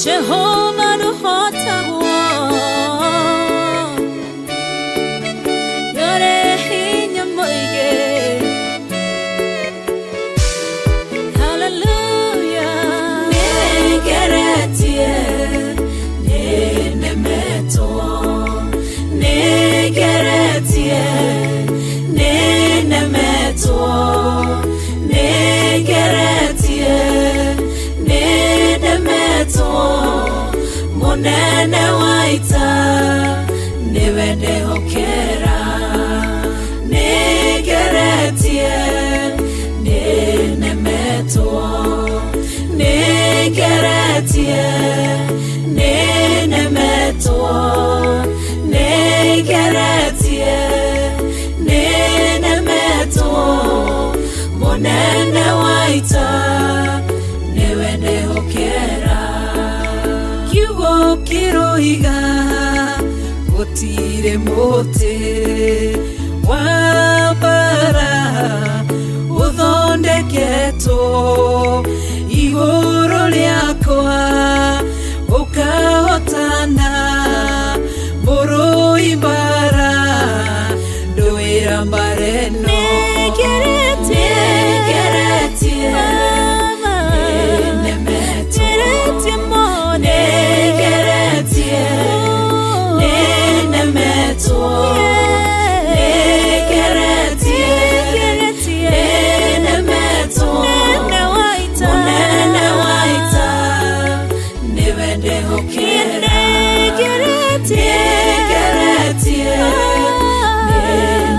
Jehovah no hotawo Yore hinya moige Hallelujah Negeretie Nenemeto Negeretie Nenemeto Negeretie Nenemeto Monene waita Newende hokera Negeretie Nenemeto Negeretie Nenemeto Negeretie Nenemeto Monene waita Newende hokera Kiwo kiroiga Gotire mote Wabara Uthondeketo Igoro liakwa Ukahotana Moro ibara Doira mbareno Negeretie Nenemeto Negeretie Nenemeto Negeretie Nenemeto Monene waita Newende hokera Negeretie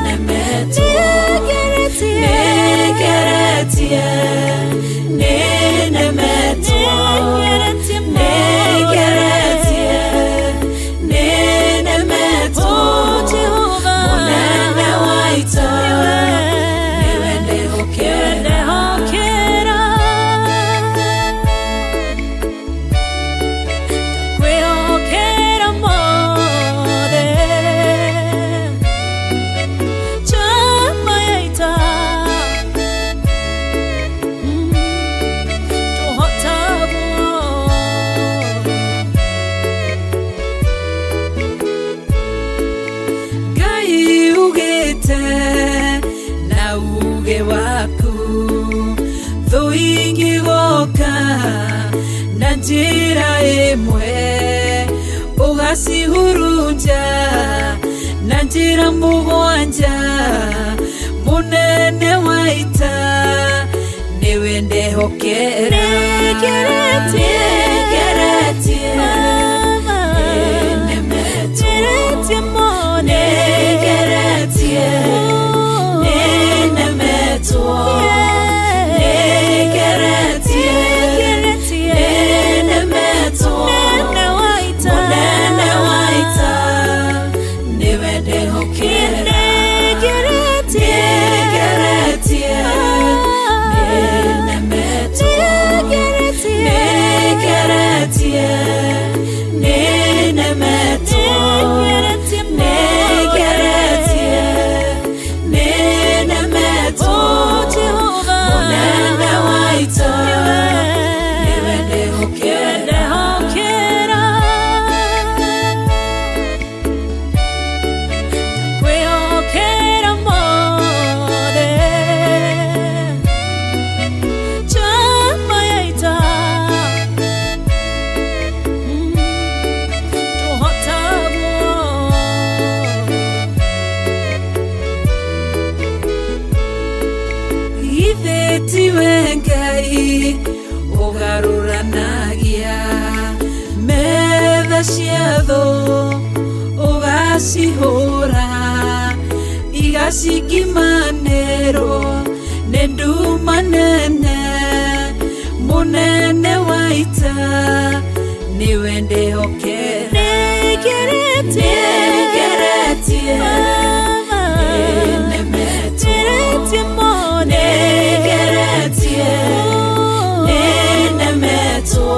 Nenemeto Negeretie Nenemeto Negeretie Nenemeto Monene waita Newende hokera Kwehokera mode Chama yaita Gai ugete na uge waku Thoingi goka na njira imwe Ugacihurunja na njira mugwanja Munene waita Niwende hokera Negeretie Nenemeto Negeretie Nenemeto Negeretie Nenemeto Monene waita Niwende hokera Negeretie Nenemeto Negeretie Nenemeto Negeretie Nenemeto Monene waita Niwende hokera Kwehokera mode Chama yaita Ithetiwe Ngai Ugaruranagia Metha ciatho Ugacihũra Igacikimanĩrwo nĩ nduma nene Munene waita Niwende hokera Negeretie Nenemeto Negeretie Nenemeto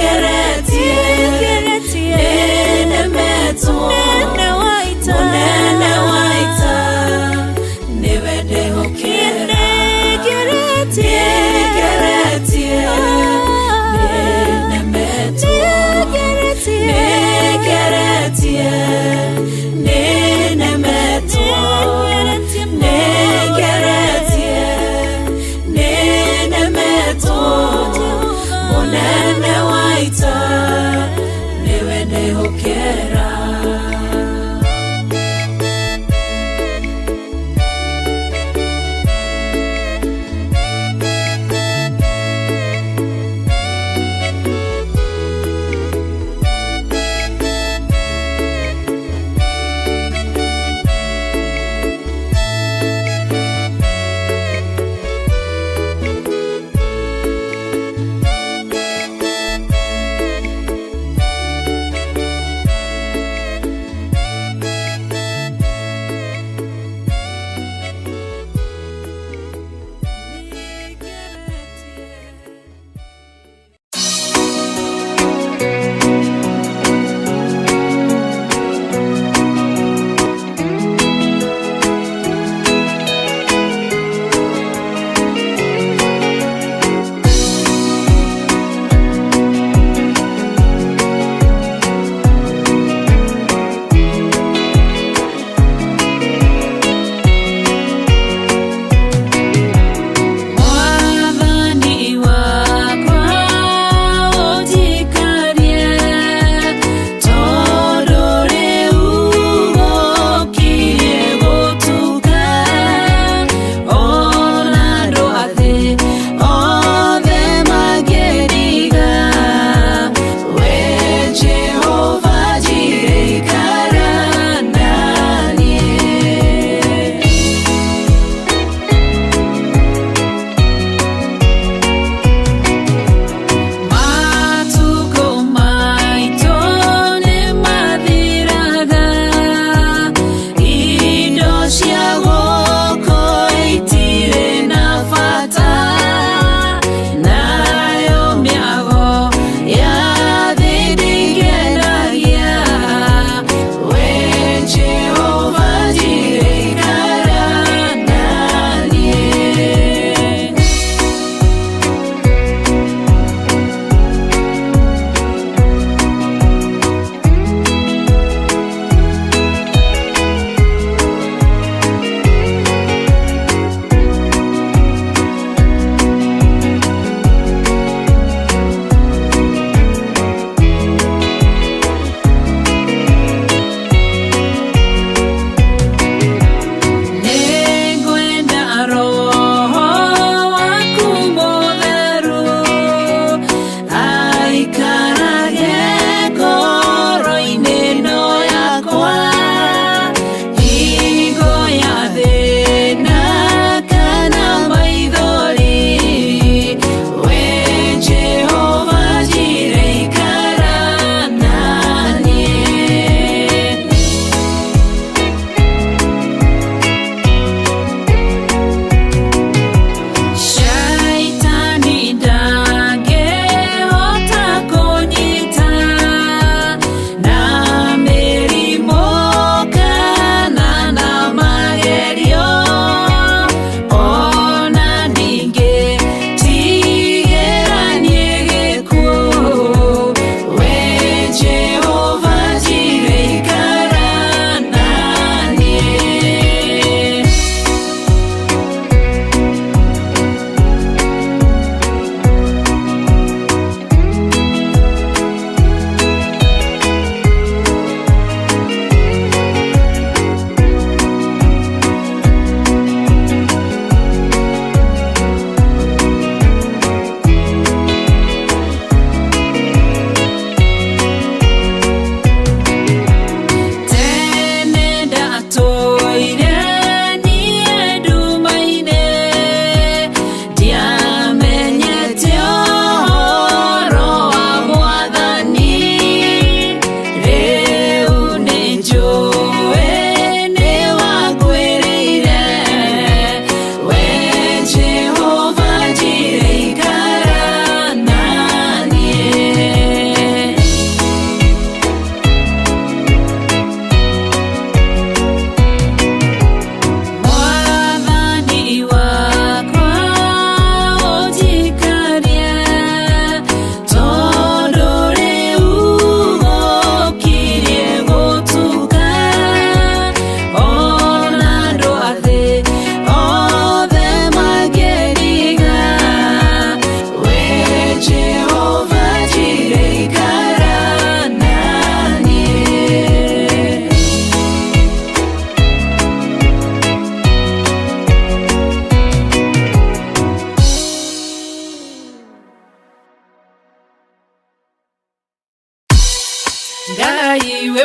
Negeretie Nenemeto Monene waita Niwende hokera Negeretie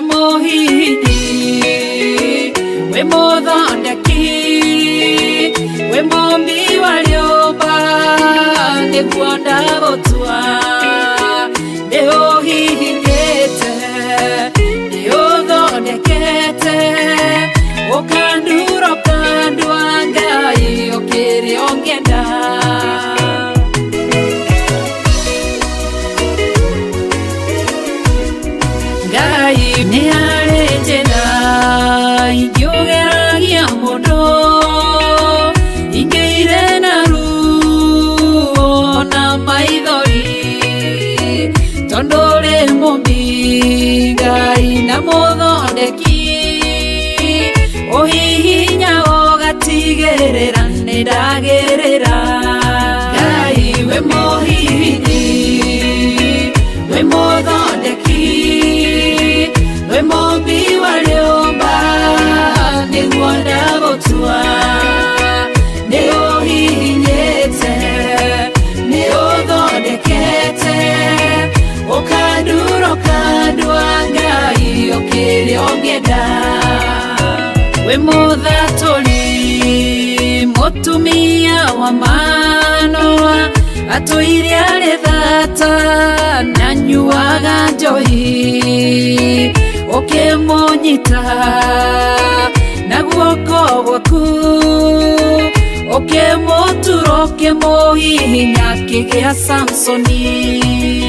muhihinyi, we muthondeki, we mumbi wa riumba, niguo ndagũtua, ndiũhihinyĩte, ndiũthondekete, ũkandura ũkandua Ngai ũkĩrĩa ũngĩenda. Ngai nĩ harĩ njĩra ingĩũgeragia mũndũ, ingĩire na ruo na maithori, tondũ ũrĩ mũmbi Ngai na mũthondeki, ũhihinya ũgatigĩrĩra nĩ ndagĩrĩra. Ngai we mũhihinyi, we mũthondeki, we mumbi wa riumba, niguo ndagũtua, nĩũhihinyĩte, nĩũthondekete, ũkandura ũkandua Ngai ũkĩrĩa ũngĩenda. We mũthatũri, mũtumia wa Manoa, atũire arĩ thata na nyuaga njohi, ũkĩmũnyita na guoko gwaku, ũkĩmũtura ũkĩmũhihinya akĩgĩa Samsoni.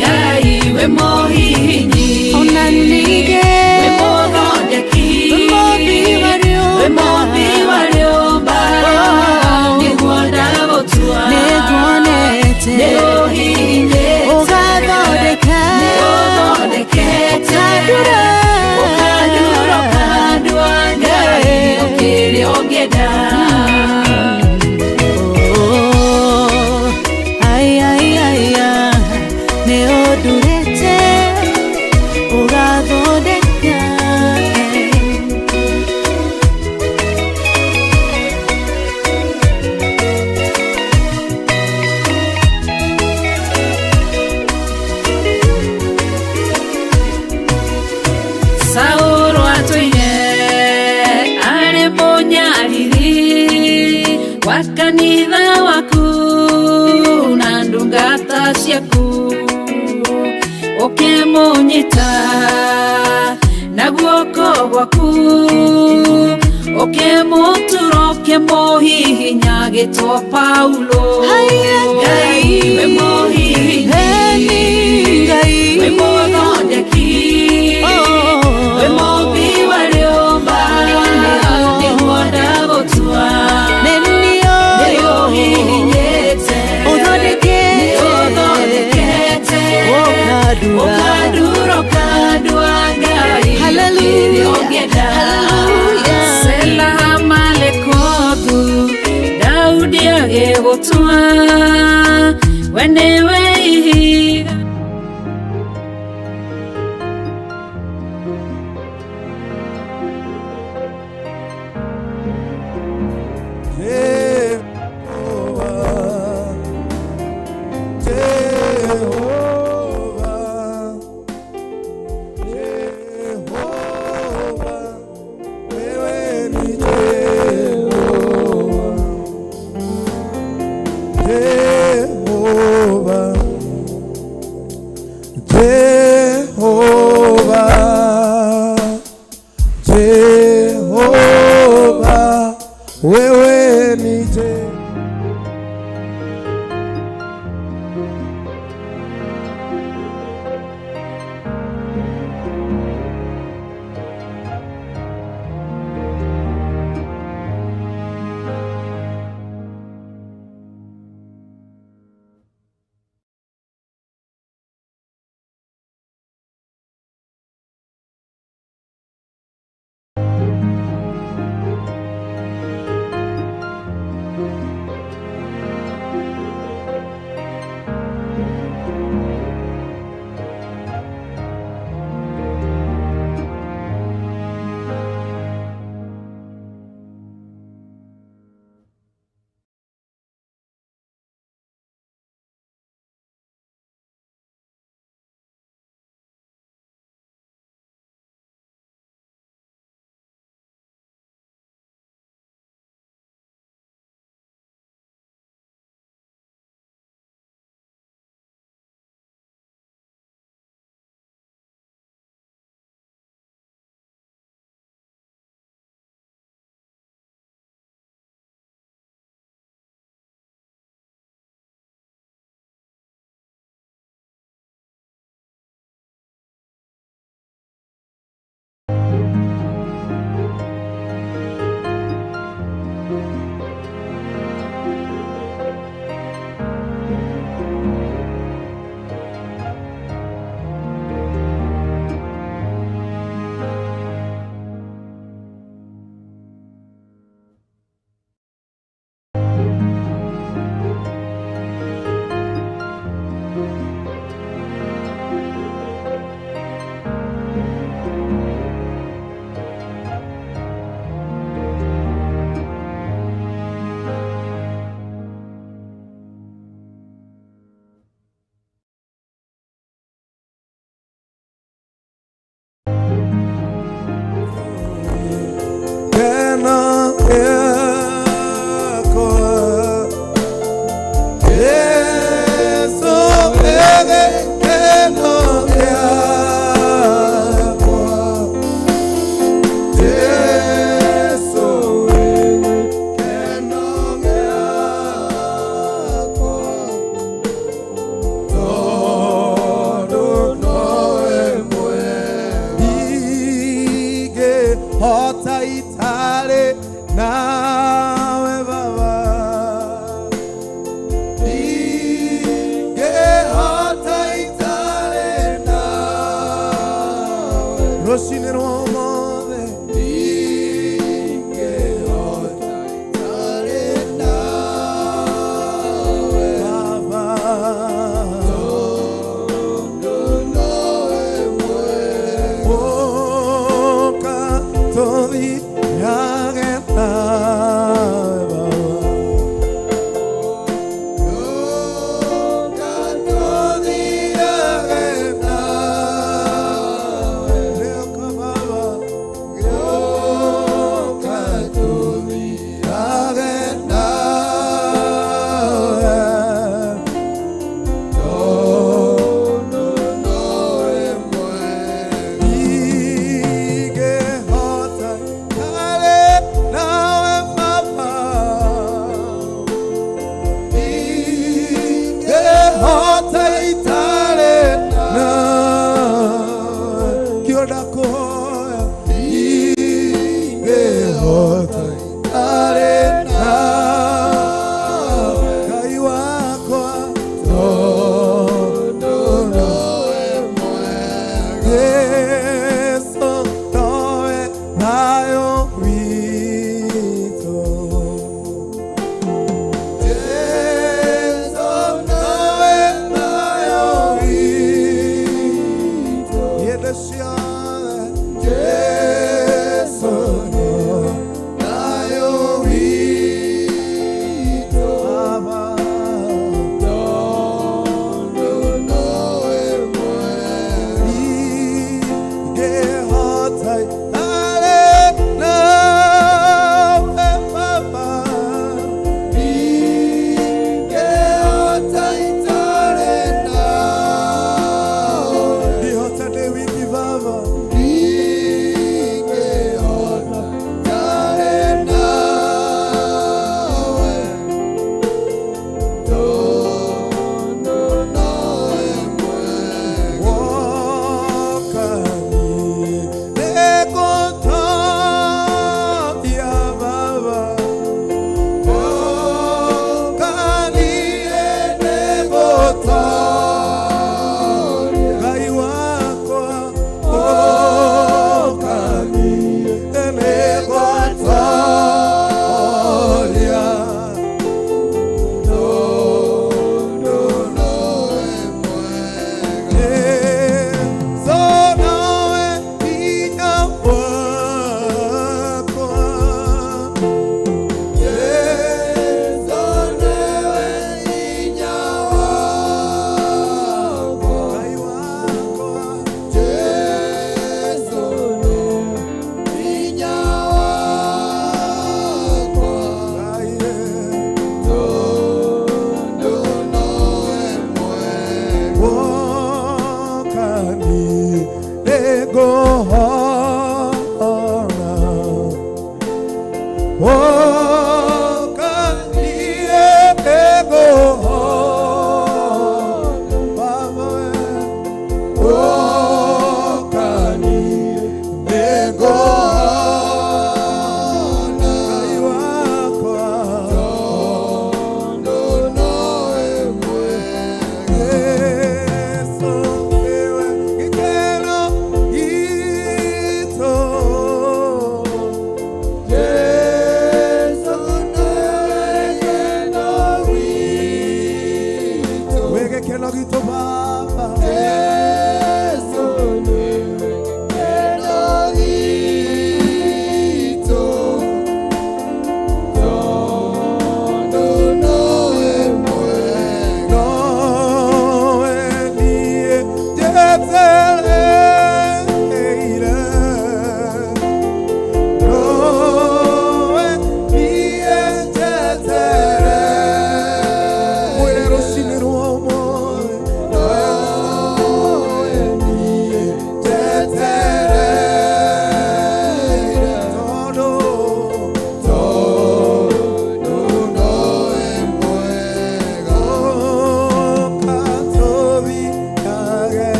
Ngai we mũhihinyi, ona ningĩ we mũthondeki, we mumbi wa riumba, niguo ndagũtua, nĩũhihinyĩte, nĩũthondekete, ũkandura ũkandua Ngai ũkĩrĩa ũngĩenda. Nĩũndurĩte ũgathondeka. Saũlũ atũire arĩ mũnyariri wa kanitha waku na ndungata ciaku, ũkĩmũnyita na guoko gwaku, ũkĩmũtura ũkĩmũhihinya agĩtwo Paulo. Ngai we mũhihinyi, we mũthondeki, we mumbi wa riumba, niguo ndagũtua, nĩũhihinyĩte, nĩũthondekete, ũkandura ũkandua Ngai ũkĩrĩa ũngĩenda. Sela malekothu, Daudi agĩgũtua, we nĩwe ihiga.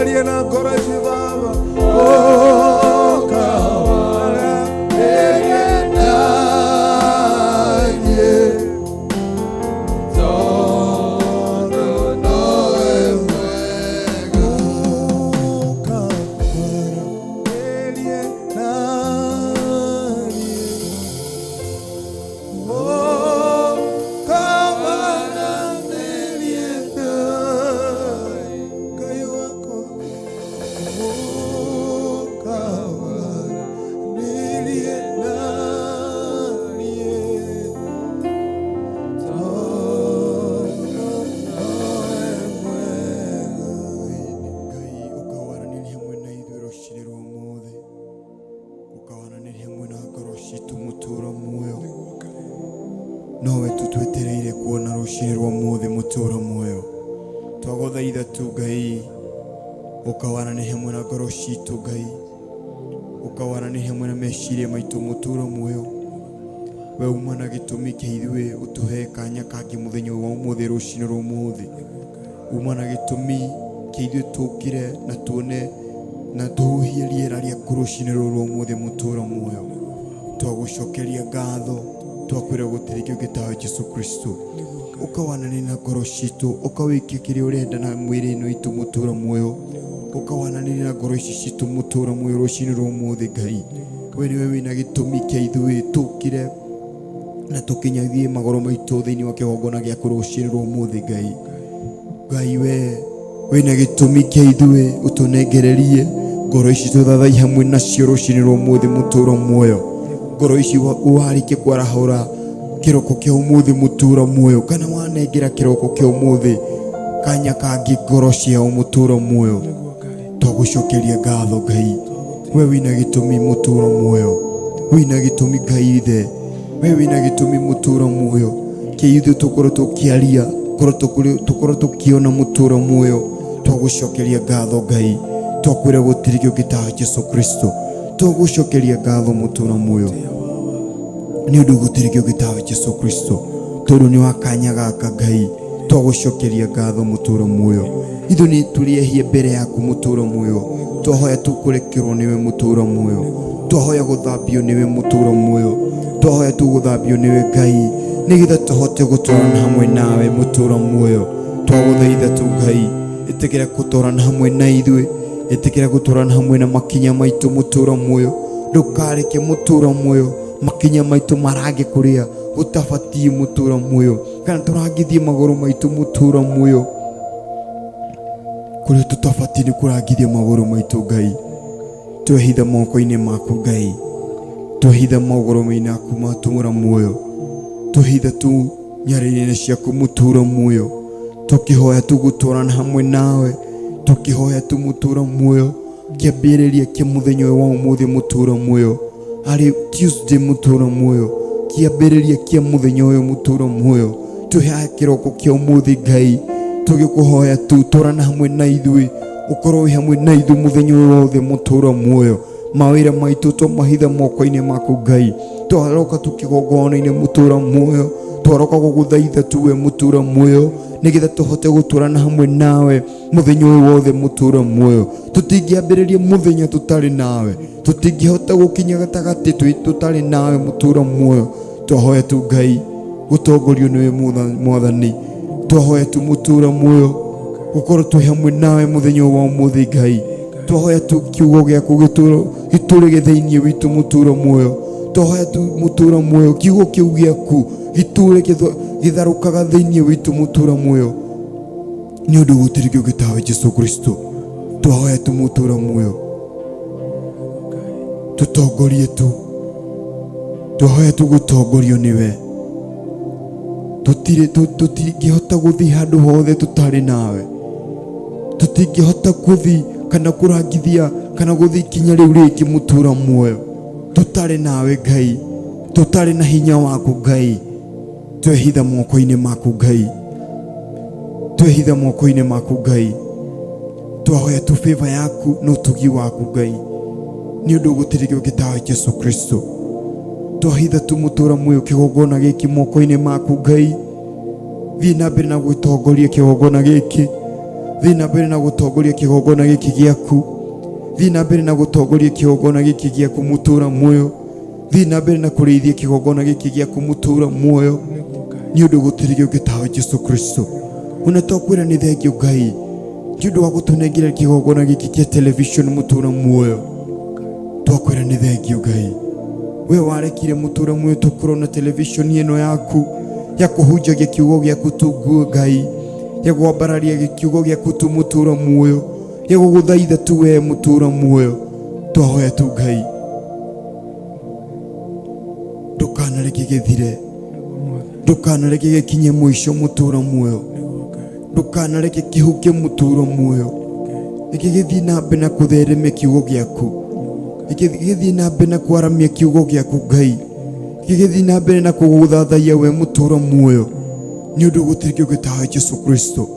tugerie na ngoro ici Baba. Oh, kawaranĩrie naniĩ tondũ nowe mwega. Kawaranĩrie naniĩ. Oh, kawaranĩrie naniĩ. Ngai wakwa. Oh, kawaranĩrie naniĩ tondũ nowe mwega. Ngai ũkawaranĩria hamwe na ithuĩ rũciinĩ rwa ũmũthĩ, ũkawaranĩria hamwe na ngoro citũ mũtũũro muoyo. Nowe tu twetereire kuona rũciinĩ rwa ũmũthĩ mũtũũro muoyo. Twagũthaitha tu Ngai, ũkawaranĩria hamwe na ngoro citũ Ngai, ũkawaranĩria hamwe na meciria maitũ mũtũũro muoyo. We uma na gĩtũmi kĩa ithuĩ ũtũhe kanya kangĩ mũthenya wa ũmũthĩ rũciinĩ rwa ũmũthĩ. Uma na gĩtũmi kĩa ithuĩ tũkire na tuone na tũhuhie rĩera rĩaku rũciinĩ rũrũ rwa ũmũthĩ mũtũũro muoyo. Twagũcokeria ngatho, twakwĩra gũtirĩ kĩndũ gĩtawe Jesũ Kristo. Ũkawananĩria na ngoro citũ, ũkawĩkia kĩrĩa ũrenda na mwĩrĩ-inĩ witũ mũtũũro muoyo. Ũkawananĩria na ngoro ici citũ mũtũũro muoyo rũciinĩ rwa ũmũthĩ Ngai. We nĩwe wĩna gĩtũmi kĩa ithuĩ tũkire na tũkinyathie magoro maitũ thĩinĩ wa kĩgongona gĩaku rũciinĩ rwa ũmũthĩ Ngai. Ngai we wĩna gĩtũmi kĩa ithuĩ ũtũnengererie ngoro ici tũthathai hamwe nacio rũciinĩ rwa ũmũthĩ mũtũũro muoyo. Ngoro ici warĩkia kwarahũra kĩroko kĩa ũmũthĩ mũtũũro muoyo, kana wanengera kĩroko kĩa ũmũthĩ kanya kangĩ ngoro ciao mũtũũro muoyo. Twagũcokeria ngatho Ngai. We wĩna gĩtũmi mũtũũro muoyo, wĩna gĩtũmi Ngai ithe, we wĩna gĩtũmi mũtũũro muoyo kĩa ithuĩ tũkorwo tũkĩaria, tũkorwo tũkĩona mũtũũro muoyo. Twagũcokeria ngatho Ngai, twakwĩra gũtirĩ kĩndũ gĩtawe Jesũ Kristo. Twagũcokeria ngatho mũtũũro muoyo nĩ ũndũ gũtirĩ kĩndũ gĩtawe Jesũ Kristo, tondũ nĩ wa kanya gaka Ngai. Twagũcokeria ngatho mũtũũro muoyo. Ithuĩ nĩ tũrĩehie mbere yaku mũtũũro muoyo, twahoya tũkũrekerwo nĩwe mũtũũro muoyo, twahoya gũthambio nĩwe mũtũũro muoyo, twahoya tũgũthambio nĩwe Ngai, nĩgetha tũhote gũtwarana hamwe nawe mũtũũro muoyo. Twagũthaitha tu Ngai, ĩtĩkĩra gũtwarana hamwe na ithuĩ, ĩtĩkĩra gũtwarana hamwe na makinya maitũ mũtũũro muoyo. Ndũkareke mũtũũro muoyo makinya maitũ marange kũrĩa gũtabatiĩ mũtũũro muoyo, kana tũrangithie magũrũ maitũ mũtũũro muoyo kũrĩa tũtabatiĩ nĩ kũrangithia magũrũ maitũ Ngai. Twehitha moko-inĩ maku Ngai, twehitha magũrũ-inĩ maku matũũra muoyo, twehitha tu nyarĩrĩ-inĩ ciaku mũtũũro muoyo, tũkĩhoya tu gũtwarana hamwe nawe, tũkĩhoya tu mũtũũro muoyo kĩambĩrĩria kĩa mũthenya wa ũmũthĩ mũtũũro muoyo, arĩ Tuesday mũtũũro muoyo, kĩambĩrĩria kĩa mũthenya ũyũ mũtũũro muoyo. Tũhe kĩroko kĩa ũmũthĩ Ngai, tũgĩkũhoya tu twarana hamwe na ithuĩ, ũkorwo wĩ hamwe na ithuĩ mũthenya ũyũ wothe mũtũũro muoyo. Mawĩra maitũ twamahitha moko-inĩ maku Ngai, twaroka tu kĩgongona-inĩ mũtũũro muoyo, twaroka gũgũthaitha tu we mũtũũro muoyo, nĩgetha tũhote gũtwarana hamwe nawe mũthenya ũyũ wothe mũtũũro muoyo. Tũtingĩambĩrĩria mũthenya tũtarĩ nawe, tũtingĩhota gũkinya gatagatĩ tũtarĩ nawe mũtũũro muoyo. Twahoya tu Ngai gũtongorio nĩwe Mwathani, twahoya tu mũtũũro muoyo gũkorwo twĩ hamwe nawe mũthenya wa ũmũthĩ Ngai. Twahoya tu kiugo gĩaku gĩtũũre thĩinĩ witũ mũtũũro muoyo, twahoya tu mũtũũro muoyo kiugo kĩu gĩaku gĩtũũre gĩtharũkaga thĩinĩ witũ mũtũũro muoyo, nĩ ũndũ gũtirĩ kĩndũ gĩtawe Jesũ Kristo. Twahoya tu mũtũũro muoyo tũtongorie tu, twahoya tu gũtongorio nĩwe. Tũtingĩhota gũthiĩ handũ hothe tũtarĩ nawe, tũtingĩhota gũthiĩ kana kũrangithia kana gũthiĩ ikinya rĩu rĩngĩ mũtũũro muoyo tũtarĩ nawe Ngai, tũtarĩ na hinya waku Ngai. Twehitha moko-inĩ maku Ngai, twehitha moko-inĩ maku Ngai. Twahoya tu favor yaku na ũtugi waku Ngai, nĩ ũndũ gũtirĩ kĩndũ gĩtawe Jesũ Kristo. Twahitha tu mũtũũro muoyo kĩgongona gĩkĩ moko-inĩ maku Ngai, thiĩ na mbere na gwĩtongoria kĩgongona gĩkĩ, thiĩ na mbere na gũtongoria kĩgongona gĩkĩ gĩaku, thiĩ na mbere na gũtongoria kĩgongona gĩkĩ gĩaku mũtũũra muoyo, thiĩ na mbere na kũrĩithia kĩgongona gĩkĩ gĩaku mũtũũra muoyo, nĩ ũndũ gũtirĩ ũngĩ tawe Jesũ Kristo. Ona twakwĩra nĩ thengiũ Ngai nĩ ũndũ wa gũtũnengera kĩgongona gĩkĩ kĩa television mũtũũra muoyo, twakwĩra nĩ thengiũ Ngai. We warekire mũtũũra muoyo tũkorwo na television ĩno yaku ya kũhunjagia kiugo gĩaku tu Ngai, ya gwambararia kiugo gĩaku tu mũtũũra muoyo, ya gũgũthaitha tu we mũtũũra muoyo. Twahoya tu Ngai ndũkanareke gĩthire, ndũkanareke gĩkinye mũico mũtũũra muoyo, ndũkanareke kĩhuke mũtũũra muoyo. Reke gĩthiĩ na mbere na kũtheremia kiugo gĩaku, reke gĩthiĩ na mbere na kwaramia kiugo gĩaku Ngai, reke gĩthiĩ na mbere na kũgũthathaiya we mũtũũra muoyo, nĩ ũndũ gũtirĩ kĩngĩ tawe Jesũ Kristo.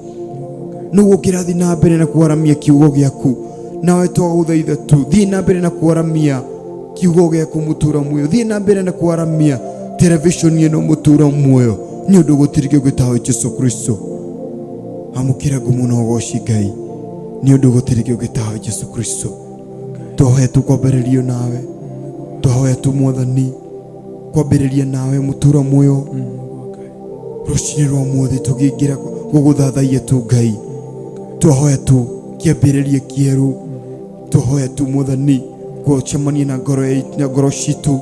Nũguo kĩrathiĩ na mbere na kwaramia kiugo gĩaku, nawe twagũthaitha tu thiĩ na mbere na kwaramia kiugo gĩaku mũtũũra muoyo, thiĩ na mbere na kwaramia television ĩno mũtũũra muoyo, nĩ ũndũ gũtirĩ kĩngĩ tawe Jesũ Kristo. Amũkĩra ngumo na ũgooci Ngai, nĩ ũndũ gũtirĩ kĩngĩ tawe Jesũ Kristo. Twahoya tu kwambĩrĩrio nawe, twahoya tu Mwathani kwambĩrĩria nawe mũtũũra muoyo. Rũcinĩ rwa ũmũthĩ tũkĩingĩra gũgũthathaiya tu Ngai, twahoya tu kĩambĩrĩria kĩerũ, twahoya tu Mwathani gũcemania na ngoro citũ,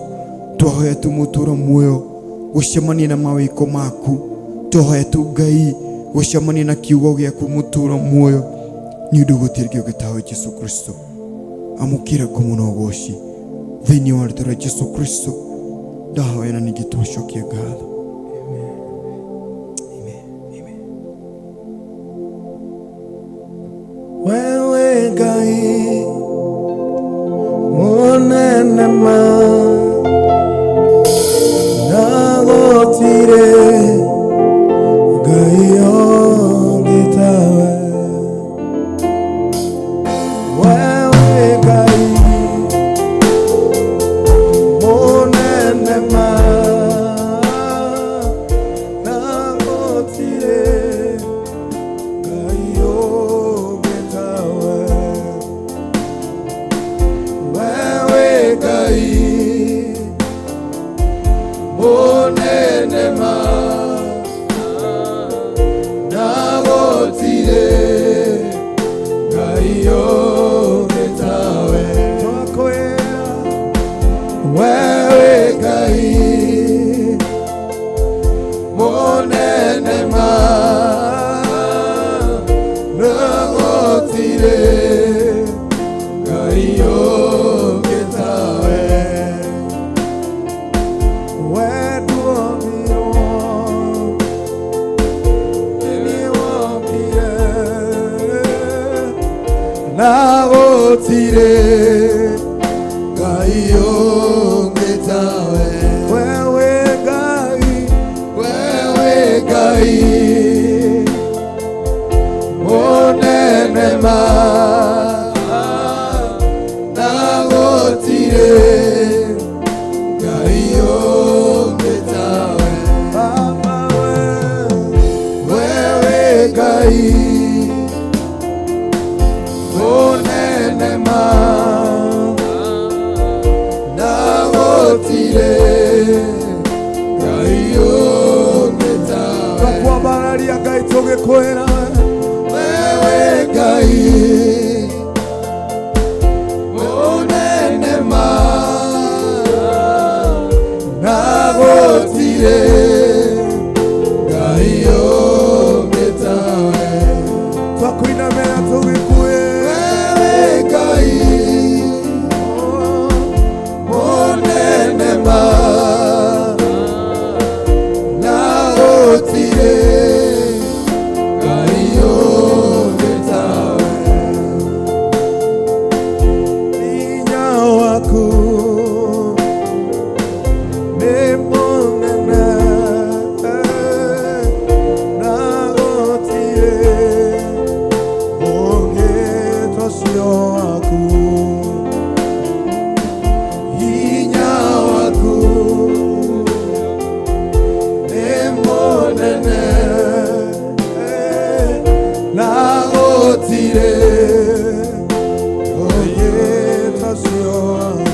twahoya tu mũtũũra muoyo gũcemania na mawĩko maku, twahoya tu Ngai gũcemania na kiugo gĩaku mũtũũra muoyo, nĩ ũndũ gũtirĩ kĩngĩ tawe Jesũ Kristo. Amũkĩra ngumo na ũgooci thĩinĩ wa rĩĩtwa rĩa Jesũ Kristo ndahoya na ningĩ tũcokia ngatho. Wewe Ngai mũnene ma na gũtirĩ Ngai ũngĩ tawe. Wewe Ngai mũnene ma na gũtirĩ Ngai ũngĩ tawe. Wewe Ngai mũnene ma na gũtirĩ Ngai ũngĩ tawe. Twakwĩra wewe Ngai mũnene ma na gũtirĩ Ngai ũngĩ tawe. Na gũtirĩ Ngai ũngĩ tawe. Wewe Ngai, wewe Ngai mũnene ma na gũtirĩ Ngai ũngĩ tawe. Baba wewe Ngai mũnene ma na gũtirĩ Ngai ũngĩ tawe. Twakwambararia Ngai tũgĩkwĩra wewe Ngai mũnene ma na gũtirĩ Ngai ũngĩ tawe. Twakwĩnamĩra tũgĩkwĩra Ngai mũnene ma na gũtirĩ Ngai ũngĩ tawe. Hinya waku nĩ mũnene na gũtirĩ ũngĩ ta ũcio waku. Hinya waku nĩ mũnene na gũtirĩ ũcio waku.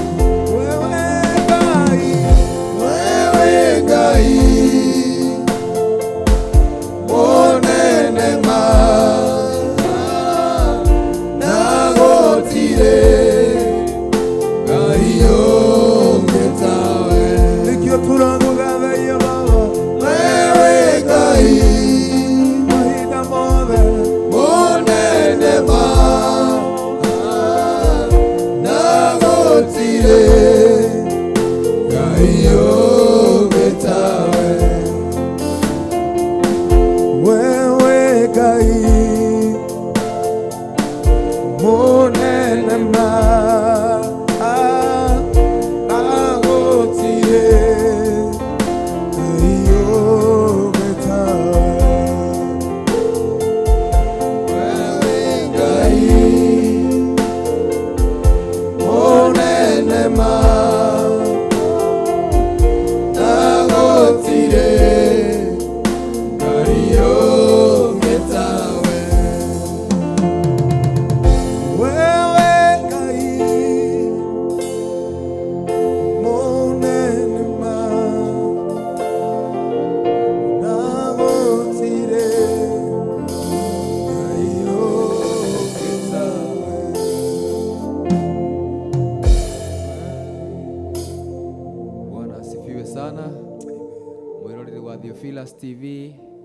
Wewe Ngai, wewe Ngai, mũnene ma na gũtirĩ Ngai ũngĩ tawe. Nĩkĩo tũrakũgathaia Baba, wewe Ngai, mahinda mothe mũnene ma na gũtirĩ Ngai ũngĩ tawe. Wewe Ngai, mũnene ma na gũtirĩ Ngai ũngĩ tawe. Wewe Ngai, mũnene ma na gũtirĩ Ngai ũngĩ tawe. Wewe Ngai, mũnene ma na gũtirĩ Ngai ũngĩ tawe. Bwana asifiwe sana. Mwiroreri wa Theophilus TV,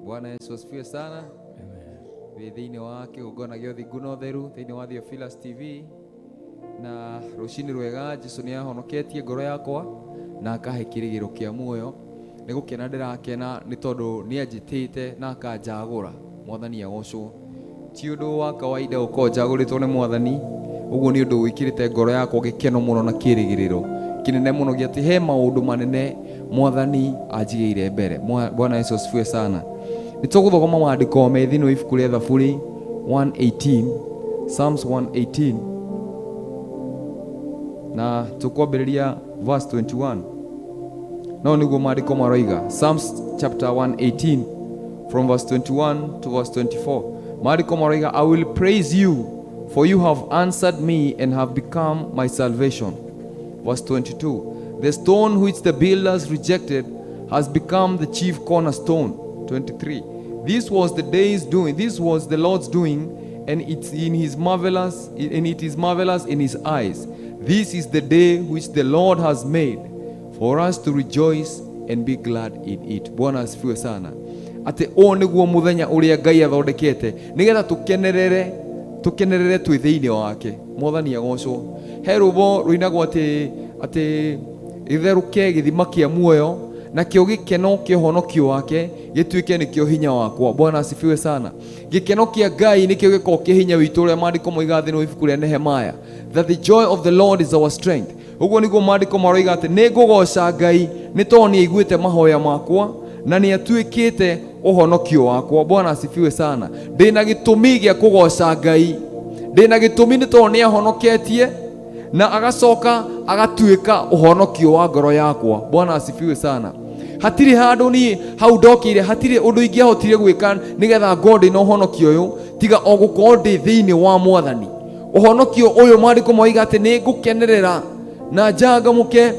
Bwana Yesu asifiwe sana. Thĩinĩ wa kĩgongona gĩa ũthingu na ũtheru thĩinĩ wa Theophilus TV, na rũcinĩ rwega Jesũ nĩ ahonoketie ngoro yakwa na akahe kĩrĩgĩro kĩa muoyo. Nĩ gũkena ndĩrakena nĩ tondũ nĩ anjĩtĩte na akanjagũra. Mwathani agocwo. Ti ũndũ wa kawaida gũkorwo njagũrĩtwo nĩ Mwathani. Ũguo nĩ ũndũ wĩkĩrĩte ngoro yakwa gĩkeno mũno na kĩrĩgĩrĩro kĩnene mũno gĩa atĩ he maũndũ manene Mwathani anjigĩire mbere. Bwana Yesu asifiwe sana. Nĩtũgũthoma maandĩko me thĩinĩ wa ibuku rĩa Thaburi 118, Psalms 118, na tũkwambĩrĩria verse 21. No nĩguo maandĩko maroiga. Psalms chapter 118 from verse 21 to verse 24. Maandĩko maroiga, I will praise you, for you have answered me and have become my salvation. Verse 22. The stone which the builders rejected has become the chief cornerstone. 23. This was the Lord's doing, and it is marvelous in his eyes. This is the day which the Lord has made, for us to rejoice and be glad in it. Bwana asifiwe sana. Ate o niguo muthenya uria Ngai athondekete nigetha tukenerere twi thiini wake. Mwathani agocwo. He rũbo rũinagwo ati itheruke gĩthima kĩa muoyo na kĩo gĩkeno kĩa ũhonokio wake gĩtuĩke nĩkĩo hinya wakwa. Bwana asifiwe sana. Gĩkeno kĩa Ngai nĩkĩo gĩkoragwo kĩ hinya witũ ũrĩa maandĩko moiga thĩinĩ wa ibuku rĩa Nehemia, that the joy of the Lord is our strength. Ũguo nĩguo maandĩko maroiga atĩ nĩ ngũgoca Ngai nĩ tondũ nĩ aiguĩte mahoya makwa na nĩ atuĩkĩte ũhonokio wakwa. Bwana asifiwe sana. Ndĩna gĩtũmi gĩa kũgoca Ngai. Ndĩna gĩtũmi nĩ tondũ nĩ ahonoketie na agacoka agatuĩka ũhonokio wa ngoro yakwa. Bwana asifiwe sana. Hatiri handũ niĩ hau ndokire, hatiri ũndũ ingĩahotire gwĩka nĩgetha ngorwo ndĩ na ũhonokio ũyũ tiga o gũkorwo ndĩ thĩinĩ wa Mwathani. Ũhonokio ũyũ maandĩko moiga atĩ nĩ ngũkenerera na njangamũke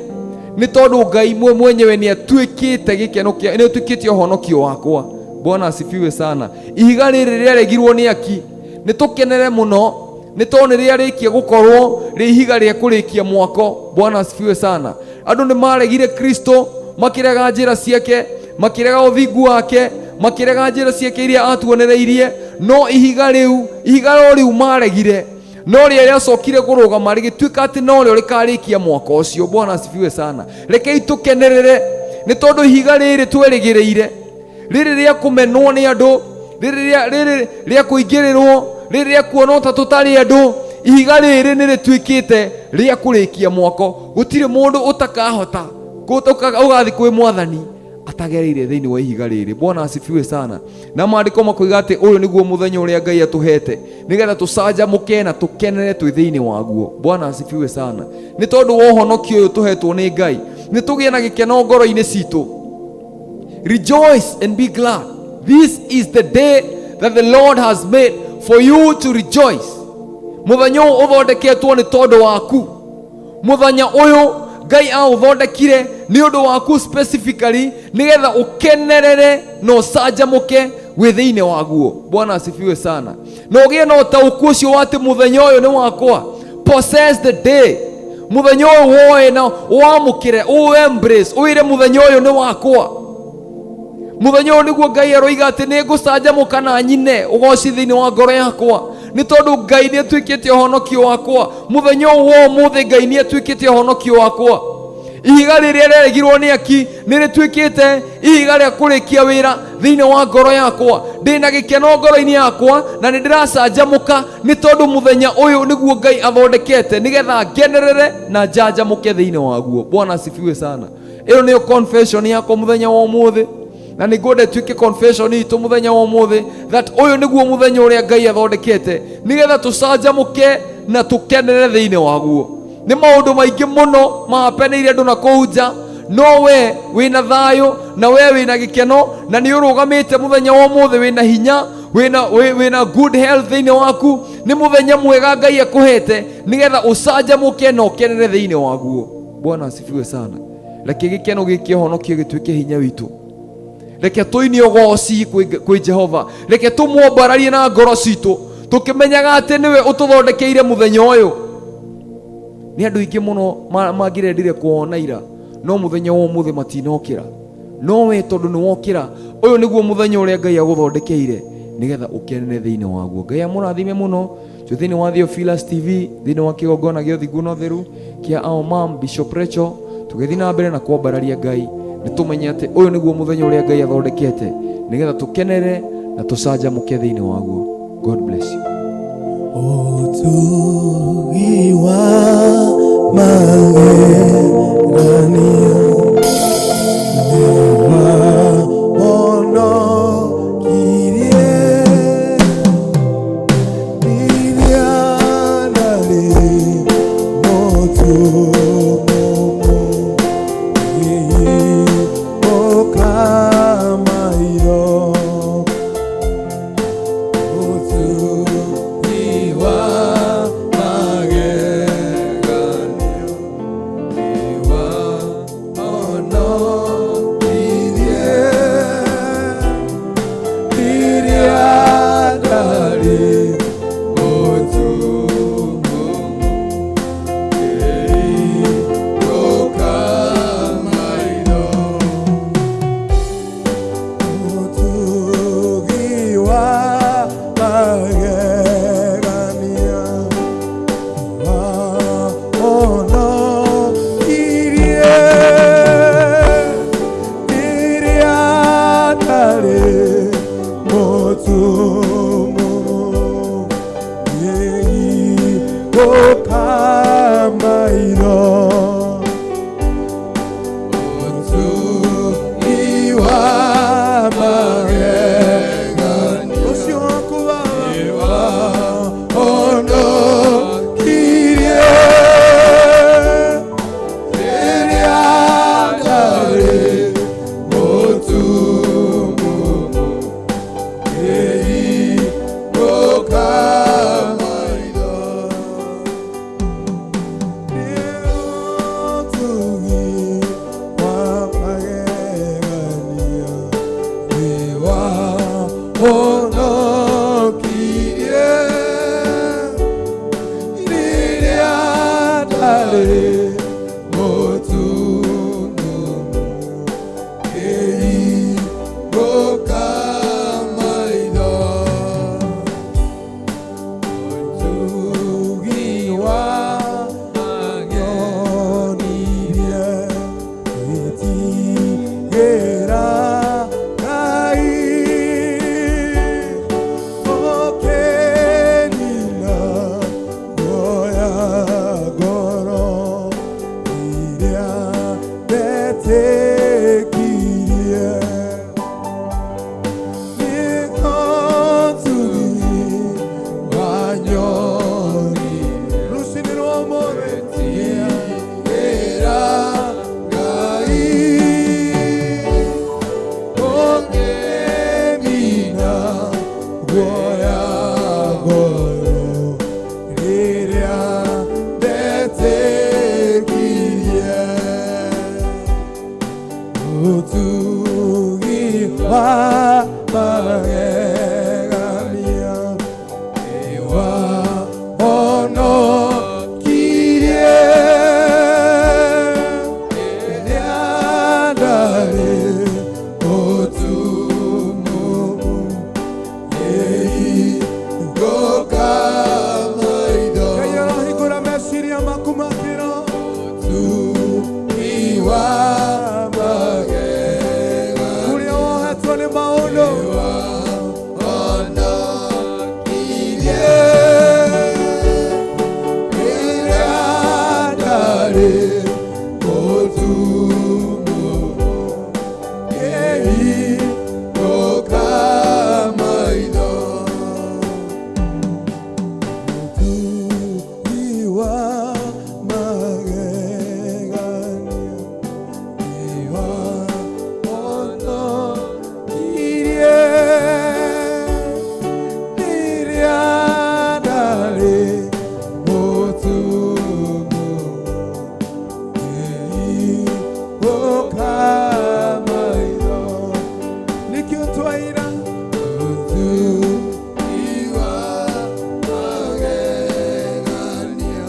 nĩ tondũ Ngai mwenyewe nĩ atuĩkĩte gĩkeno kĩa, nĩ atuĩkĩte ũhonokio wakwa. Bwana asifiwe sana. Ihiga rĩrĩ rĩaregirwo nĩ aki nĩ tũkenere mũno nĩ tondũ nĩ rĩarĩkia gũkorwo rĩ ihiga rĩa kũrĩkia mwako. Bwana asifiwe sana. Andũ nĩ maregire Kristo, makĩrega njĩra ciake, makĩrega ũthingu wake, makĩrega njĩra ciake iria atuonereirie, no ihiga rĩu maregire no rĩrĩa rĩacokire kũrũgama rĩgĩtuĩka atĩ no rĩo rĩkarĩkia mwaka ũcio. Bwana asifiwe sana. Rekei tũkenerere nĩ tondũ ihiga rĩrĩ twerĩgĩrĩire, rĩrĩ rĩa kũmenwo nĩ andũ, rĩrĩ rĩa kũingĩrĩrwo, rĩrĩ rĩa kuonwo ta tũtarĩ andũ, ihiga rĩrĩ nĩ rĩtuĩkĩte rĩa kũrĩkia mwako. Gũtirĩ mũndũ ũtakahota ũgathiĩ kwĩ Mwathani atagereire thĩinĩ wa ihiga rĩrĩ. Bwana asifiwe sana. Na maandĩko makoiga atĩ ũyũ nĩguo mũthenya ũrĩa Ngai atũhete nĩgetha tũcanjamũke na tũkenere twĩ thĩinĩ waguo. Bwana asifiwe sana. Nĩ tondũ wa ũhonokio ũyũ tũhetwo nĩ Ngai nĩ tũgĩe na gĩkeno ngoro-inĩ citũ. Rejoice and be glad. This is the day that the Lord has made for you to rejoice. Mũthenya ũyũ ũthondeketwo nĩ tondũ waku. muthenya uyu Ngai authondekire ni undu waku specifically nigetha ukenerere no ucanjamuke wi thiini waguo. Bwana asifiwe sana. Na ugie no tauku ucio wati muthenya uyu ni wakwa. Possess the day. Muthenya uyu woe na wamukire, embrace, uire muthenya uyu ni wakwa. Muthenya uyu niguo Ngai aroiga ati ni ngucanjamuka na nyine ugoci thiini wa ngoro yakwa, ni tondu Ngai ni atuikite uhonokio wakwa. Muthenya uyu wo muthi Ngai ni atuikite uhonokio wakwa. Ihiga riria rerigirwo ni aki ni rituikite ihiga ria kurikia wira thiini wa ngoro yakwa. Ndina gikeno ngoro-ini yakwa na ni ndiracanjamuka ni tondu muthenya uyu niguo Ngai athondekete nigetha ngenerere na njanjamuke thiini waguo. Bwana asifiwe sana. Iyo niyo confession yakwa muthenya wa umuthi, na ni ngwenda tuike confession itu muthenya wa umuthi that uyu niguo muthenya uria Ngai athondekete nigetha tucanjamuke na tukenerere thiini waguo. Ni maundu maingi muno mahapeneire andu na kuunja, no we wina thayo na we wina gikeno na ni urugamite muthenya wa umuthi wina hinya, wina good health thiini waku. Ni muthenya mwega Ngai akuhete nigetha ucanjamuke na ukenere thiini waguo. Bwana asifiwe sana. Reke gikeno giki honokio gituike hinya witu. Reke tuinie ugoci kwi Jehova. Reke tumwombararie na ngoro citu tukimenyaga ati niwe ututhondekeire muthenya uyu. Ni andu ingi muno magirendire kuona ira, no muthenya wa umuthi matinokira. No we tondu ni wokira, uyu niguo muthenya uria Ngai aguthondekeire nigetha ukenene thiini waguo. Ngai amurathime muno. Thiini wa Theophilus TV, thiini wa kigongona gio thingu no theru kia our mom Bishop Rachel, tugithi na mbere na kuombararia Ngai ni tumenye ati uyu niguo muthenya uria Ngai athondekete nigetha tukenere na tucanjamuke thiini waguo. God bless you. Utugi wa magegania newa ono kirie nirianali motu momo yei okamairo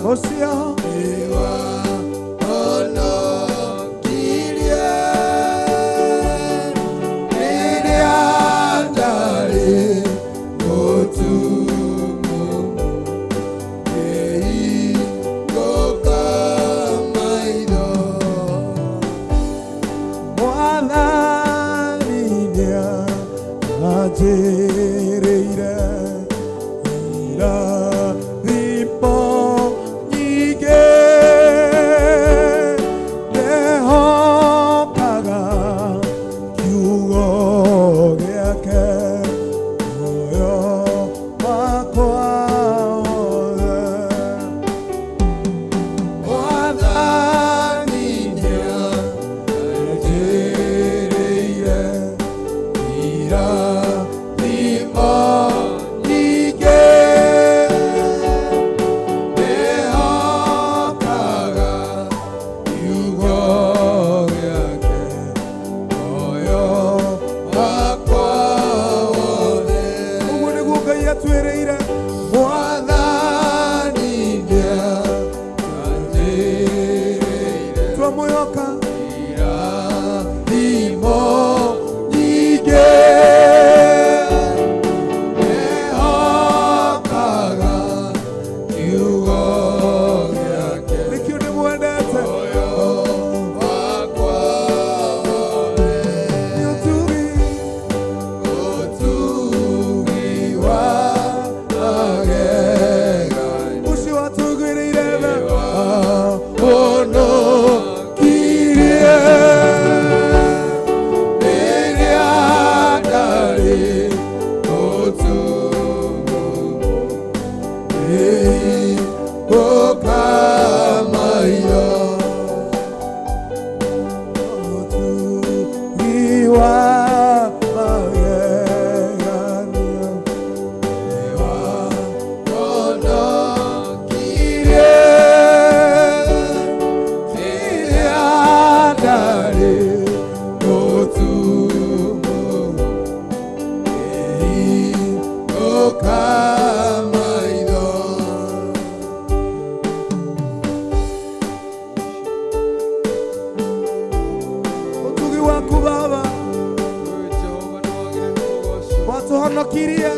Osia iwa ono kirie iriandari gotumu ei goka maido Mwananinia ajereire ira ripo nyige nehokaga kiugo giake moyo wakwa wothe Mwathaninia ajereire irathimo nyingĩ nĩhokaga kiugo gĩake muoyo wakwa wothe. ũguo nĩguo Ngai atwĩrĩire Mwathaninia ajereire twamwĩhoka irathimo nyingĩ nĩhokaga kiugo gĩake nĩkĩo ndĩmwendete muoyo wakwa wothe. nĩ ũtugi Ũtugi wa magegania ũcio watũgĩrĩire wega ũnokirie rĩrĩa ndarĩ ũtumu ĩhingũka maitho ũtugi wa magegania ũnokirie rĩrĩa ndarĩ ũtumu ĩhingũka maitho. ũtugi waku Baba watũhonokirie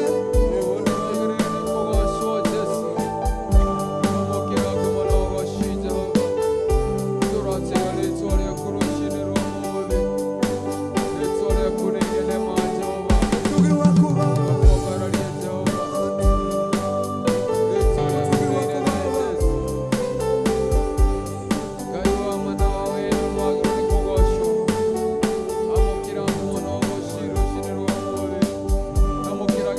ũtugi waku Baba Amukira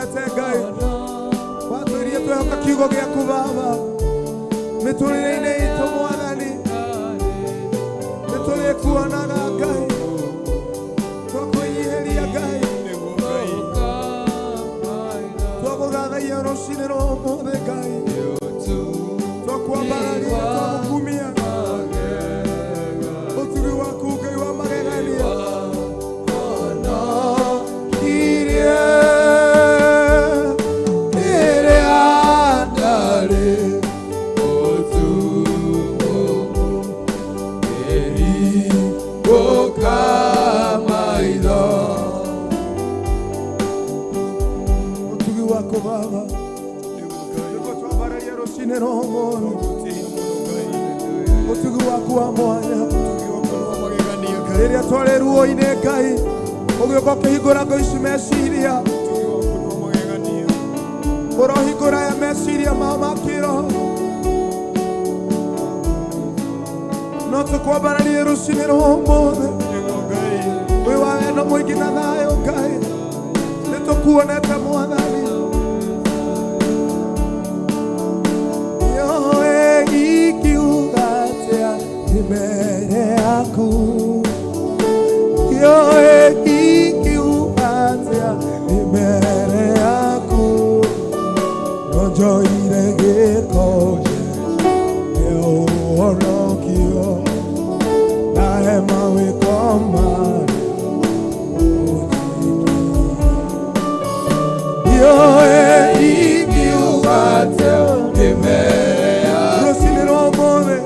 wendekete Ngai watwĩrie twĩhoka kiugo gĩaku Baba mĩtũrĩre-inĩ itũ Mwathani nĩtũrĩkuonaga Ngai twakwĩnyihĩria Ngai twagũthathaia rũcinĩ rwa ũmũthĩ Ngai twakwambararia twagũkumia ũtugi waku Ngai wa magegania Baba nĩguo twambararia rũcinĩ rwa ũmũthĩ ũtugi waku wa mwanya rĩrĩa twarĩ ruo-inĩ Ngai ũgĩũka ũkĩhingũra ngũ ici meciria ũrohingũra ya meciria mao ma kĩroho no tũkwambararie rũcinĩ rwa ũmũthĩ wĩ wa wendo mũingĩ na thayũ Ngai nĩtũkuonete Mwathani mbele yako yoe ikiuatia mbele yako nojo ile geko yo orokio nae mawe koma yoe ikiuatia mbele yako rosinero mone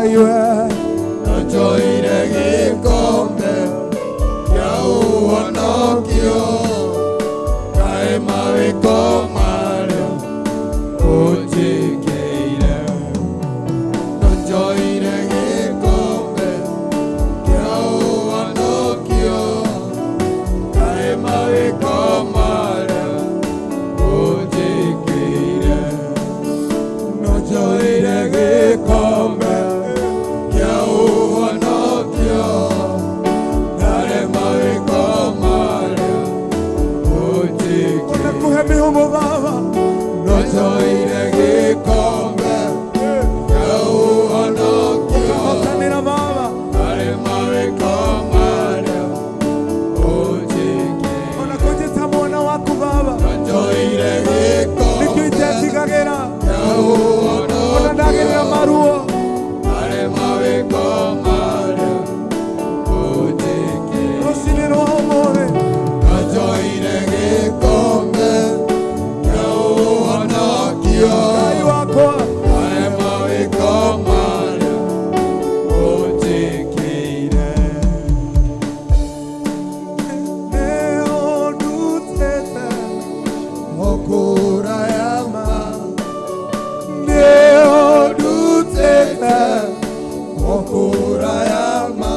Ngai we njoire gĩkombe kĩa ũhonokio kaĩ mawĩko marĩa ũnjĩkĩire njoire gĩkombe kĩa ũhonokio kaĩ mawĩko marĩa ũnjĩkĩire njoire gĩkombe kĩa ũhonokio kaĩ mawĩko marĩa ũnjĩkĩire kũhe mĩhũmũ Baba njoire gĩkombe kĩa ũhonokio ũkahotanĩra Baba kaĩ mawĩko marĩa ũnjĩkĩire ona kũnjĩta mwana waku Baba njoire gĩkombe nĩkĩo itetigagĩra ona ndagerera maruo kaĩ mawĩko marĩa ũnjĩkĩire rũciinĩ rwa ũmũthĩ njoire gĩkombe kĩa ũhonokio Ngai wakwa kaĩ mawĩko marĩa ũnjĩkĩire nĩ ũndutĩte o kũraya ma nĩ ũndutĩte o kũraya ma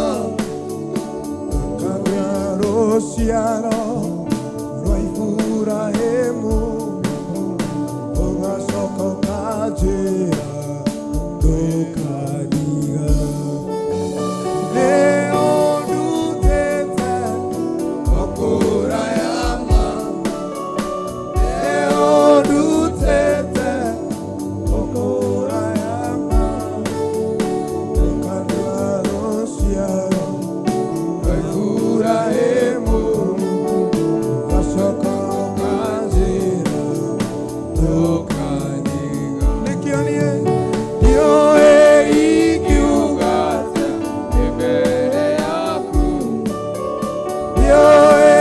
ũkagĩa rũciaro rwa Iburahĩmu ũgacoka ũkanjĩra ndũkariga nĩ ũndutĩte o kũraya ma nĩ ũndutĩte o kũraya ma ũkagĩa rũciaro rwa Iburahĩmu ũgacoka ũkanjĩra ndũkariga nĩkĩo niĩ ndiũĩ ingiuga atĩa mbere yaku ndiũĩ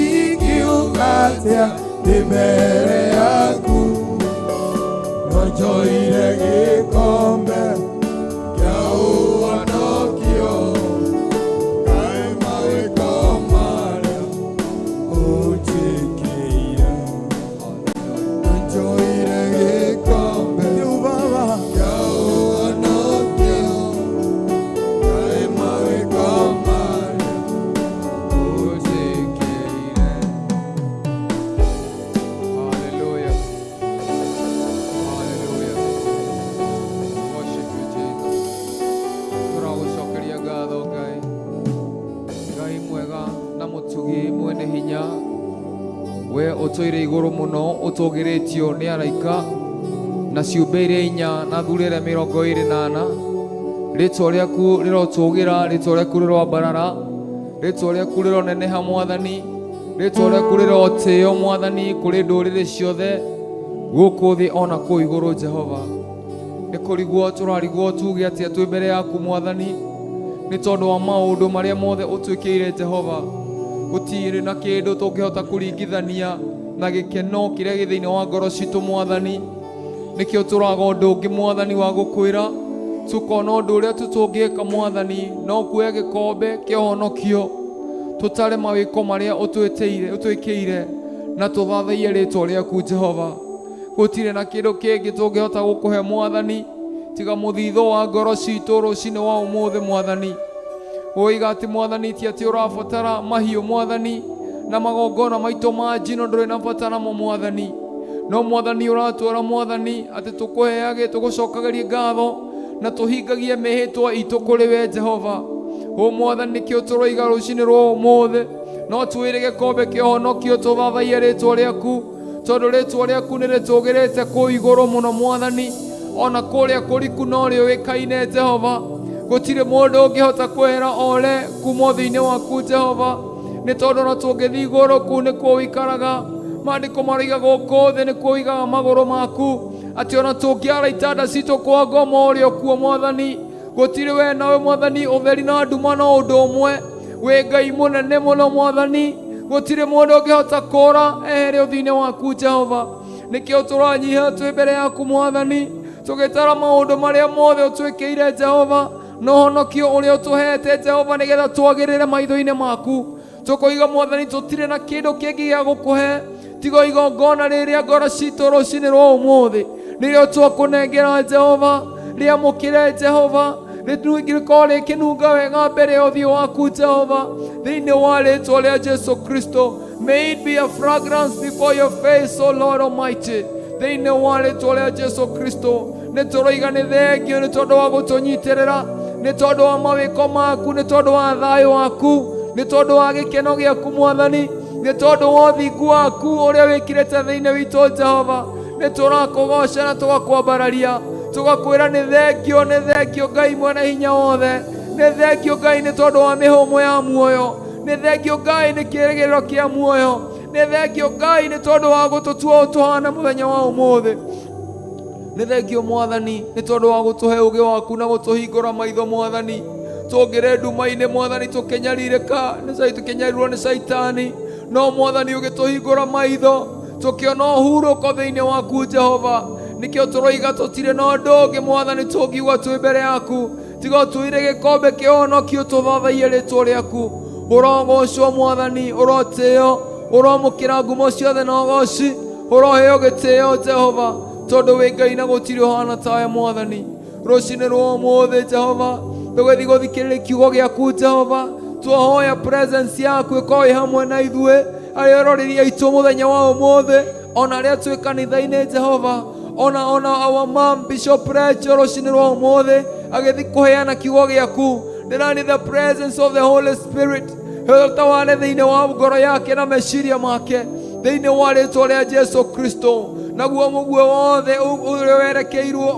ingiuga atĩa mbere yaku no njoire gĩkombe kĩa ũhonokio kaĩ mawĩko marĩa ũnjĩkĩire njoire gĩkombe rĩu Baba kĩa ũhonokio kaĩ mawĩko marĩa ũnjĩkĩire. Hallelujah. Hallelujah. Worship you, Jesus. Tũragũcokeria ngatho Ngai. Ngai mwega na mũtugi mwene hinya we ũtũire igũrũ mũno ũtũgĩrĩtio nĩ araika na ciũmbe iria inya na thuri iria 24 rĩtwa rĩaku rĩrotũgĩra rĩtwa rĩaku rĩrombarara rĩtwa rĩaku rĩroneneha Mwathani rĩtwa rĩaku rĩrotĩo Mwathani kũrĩ ndũrĩrĩ ciothe gũkũ thĩ ona kũu igũrũ Jehova nĩ kũrigwo tũrarigwo tuge atĩa twĩ mbere yaku Mwathani nĩ tondũ wa maũndũ marĩa mothe ũtwĩkĩire Jehova gũtirĩ na kĩndũ tũngĩhota kũringithania na gĩkeno kĩrĩa gĩ thĩinĩ wa ngoro citũ Mwathani nĩkĩo tũraga ũndũ ũngĩ Mwathani wa gũkwĩra tukona ũndũ ũrĩa tũngĩka Mwathani no kuoya gĩkombe kĩa ũhonokio tũtare mawĩko marĩa ũtwĩkĩire na tũthathaiye rĩtwa rĩaku Jehova gũtirĩ na kĩndũ kĩngĩ tũngĩhota gũkũhe Mwathani tiga mũthitho wa ngoro citũ rũcinĩ wa ũmũthĩ Mwathani oiga atĩ Mwathani ti atĩ ũrabatara mahiũ Mwathani na magongona maitũ ma njino ndũrĩ na bata namo Mwathani no Mwathani ũratwĩra Mwathani atĩ tũkũheage tũgũcokagĩrie ngatho na tũhingagie mĩhĩtwa itũ kũrĩ we Jehova o Mwathani nĩkĩo tũroiga rũcinĩ rwa ũmũthĩ no twĩre gĩkombe kĩa ũhonokio tũthathaiye rĩtwa rĩaku tondũ rĩtwa rĩaku nĩ rĩtũgĩrĩte kũu igũrũ mũno Mwathani ona kũrĩa kũriku no rĩũĩkaine Jehova gũtirĩ mũndũ ũngĩhota kwehera ole kuma thĩinĩ waku Jehova nĩ tondũ no tũngĩthiĩ igũrũ kũu nĩkuo ũikaraga maandĩko maroiga gũkũ thĩ nĩkuo ũigaga magũrũ maku atĩ ona tũngĩara itanda citũ kwa ngoma ũrĩa kuo Mwathani gũtirĩ we nawe Mwathani ũtheri na nduma no ũndũ ũmwe wĩ Ngai mũnene mũno Mwathani gũtirĩ mũndũ ũngĩhota kũra ehere thĩinĩ waku Jehova nĩkĩo tũranyiha twĩ mbere yaku Mwathani tũgĩtara maũndũ marĩa mothe ũtwĩkĩire Jehova, na ũhonokio ũrĩa ũtũhete Jehova, nĩgetha twagĩrĩre maitho-inĩ maku. Tũkoiga Mwathani tũtirĩ na kĩndũ kĩngĩ gĩa gũkũhe tiga igongona rĩrĩa ngoro citũ rũcinĩ rwa ũmũthĩ nĩrĩo twakũnengera Jehova, rĩamũkĩre Jehova, rĩkorwo rĩkĩnunga wega mbere ya ũthiũ waku Jehova, thĩinĩ wa rĩĩtwa rĩa Jesu Kristo. May it be a fragrance before your face, O Lord Almighty, thĩinĩ wa rĩĩtwa rĩa Jesu Kristo. Nĩ tũroiga nĩ thengio nĩ tondũ wa gũtũnyitĩrĩra, nĩ tondũ wa mawĩko maku, nĩ tondũ wa thayũ waku, nĩ tondũ wa gĩkeno gĩaku Mwathani, nĩ tondũ wa ũthingu waku ũrĩa wĩkĩrĩte thĩinĩ witũ Jehova. Nĩ tũrakũgoca na tũgakwambararia, tugakwĩra nĩ thengio, nĩ thengio Ngai mwene hinya wothe, nĩ thengio Ngai nĩ tondũ wa mĩhũmũ ya muoyo, nĩ thengio Ngai nĩ kĩĩrĩgĩrĩro kĩa muoyo, nĩ thengio Ngai nĩ tondũ wa gũtũtua ũtũhana mũthenya wa ũmũthĩ. Nĩ thengio Mwathani nĩ tondũ wa gũtũhe ũũgĩ waku na gũtũhingũra maitho Mwathani, tũngĩrĩ nduma-inĩ Mwathani tũkĩnyarirĩka, tũkĩnyarirwo nĩ Saitani, no Mwathani ũgĩtũhingũra maitho tũkĩona ũhurũko thĩinĩ waku Jehova. Nĩkĩo tũroiga tũtirĩ na ũndũ ũngĩ Mwathani tũngiuga twĩ mbere yaku tiga ũtuire gĩkombe kĩa ũhonokio tũthathaiye rĩĩtwa rĩaku. Ũrogocwo Mwathani, ũrotĩo, ũromũkĩra ngumo ciothe na ũgoci, ũroheo gĩtĩo Jehova, tondũ wĩ Ngai na gũtirĩ ũhana tawe Mwathani. Rũcinĩ rwa ũmũthĩ Jehova, tũgĩthiĩ gũthikĩrĩria kiugo gĩaku Jehova, tuohoya presence yaku ĩkorwo ĩ hamwe na ithuĩ, arĩa arorĩri aitũ mũthenya wa ũmũthĩ, ona arĩa twĩ kanitha-inĩ Jehova, ona our mom Bishop Rachel rũcinĩ rwa ũmũthĩ agĩthiĩ kũheana kiugo gĩaku. Ndĩrani the presence of the Holy Spirit ĩtawale thĩinĩ wa ngoro yake na meciria make, thĩinĩ wa rĩĩtwa rĩa Jesu Kristo. Naguo mũguo wothe ũrĩa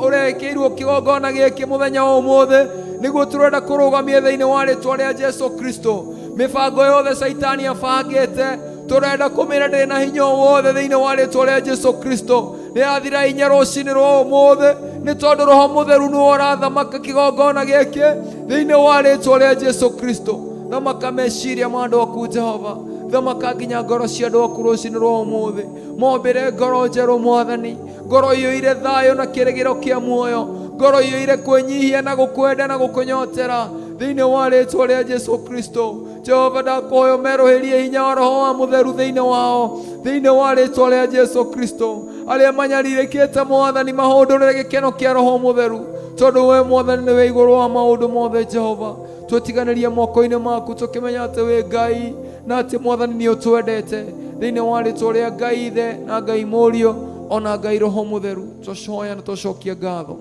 ũrekeirwo kĩgongona gĩkĩ mũthenya wa ũmũthĩ nĩguo tũrenda kũrũgamia thĩinĩ wa rĩĩtwa rĩa Jesu Kristo. Mĩbango yothe Saitani abangĩte tũrenda kũmĩra ndĩrĩ na hinya wothe thĩinĩ wa rĩĩtwa rĩa Jesu Kristo nĩyathira hinya rũcinĩ rwa ũmũthĩ, nĩ tondũ Roho Mũtheru nĩwe ũrathamaka kĩgongona gĩkĩ thĩinĩ wa rĩĩtwa rĩa Jesu Kristo. Thamaka meciria ma andũ aku Jehova, thamaka nginya ngoro cia andũ aku rũcinĩ rwa ũmũthĩ, mombĩre ngoro njerũ Mwathani, ngoro iyũire thayũ na kĩrĩgĩro kĩa muoyo, ngoro iyũire kwĩnyihia na gũkwenda na gũkũnyotera thĩinĩ wa rĩĩtwa rĩa Jesu Kristo. Jehova ndakũhoya ũmerũhĩrie hinya wa Roho wa Mũtheru thĩinĩ wao, thĩinĩ wa rĩĩtwa rĩa Jesu Kristo. Arĩa manyarirĩkĩte Mwathani mahũndũrĩre gĩkeno kĩa Roho Mũtheru, tondũ we Mwathani nĩwe igũrũ wa maũndũ mothe Jehova. Twĩtiganĩrie moko-inĩ maku tũkĩmenya atĩ wĩ Ngai na atĩ Mwathani nĩ ũtwendete, thĩinĩ wa rĩĩtwa rĩa Ngai Ithe na Ngai Mũriũ ona Ngai Roho Mũtheru tũcoya na tũcokia ngatho.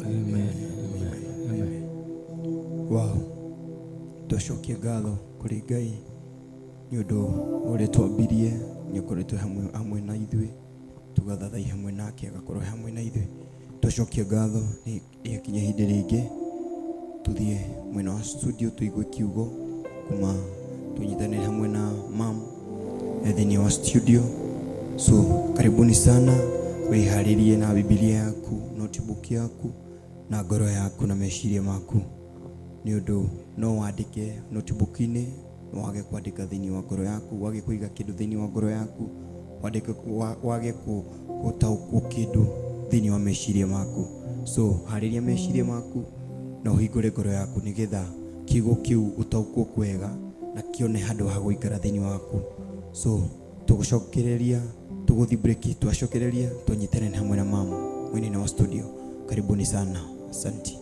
Amen. Wow. Tũcokia ngatho kũrĩ Ngai nĩ ũndũ ũrĩa twambirie nĩ ũkoretwo hamwe na ithuĩ, tugathathai hamwe nake agakorwo hamwe na ithuĩ. Tũcokia ngatho nĩ yakinya hĩndĩ rĩngĩ tuthiĩ mwena wa studio tũigue kiugo kuma tunyitanĩre hamwe na mam thĩinĩ wa studio. So karibuni sana, wĩharĩrie na Biblia yaku, notebook yaku na ngoro yaku na meciria maku, nĩ ũndũ no wandĩke notebook-inĩ, no wage kwandĩka thĩinĩ wa ngoro yaku, wage kũiga kĩndũ thĩinĩ wa ngoro yaku, wage gũtaũkwo kĩndũ thĩinĩ wa meciria maku. So harĩria meciria maku na ũhingũre ngoro yaku nĩgetha kiugo kĩu ũtaũkwo kwega na kĩone handũ ha gũikara thĩinĩ waku. So tũgũcokereria, tũgũthiĩ break, twacokereria tũnyitane hamwe na mama mwene wa studio. Karibuni sana, asante.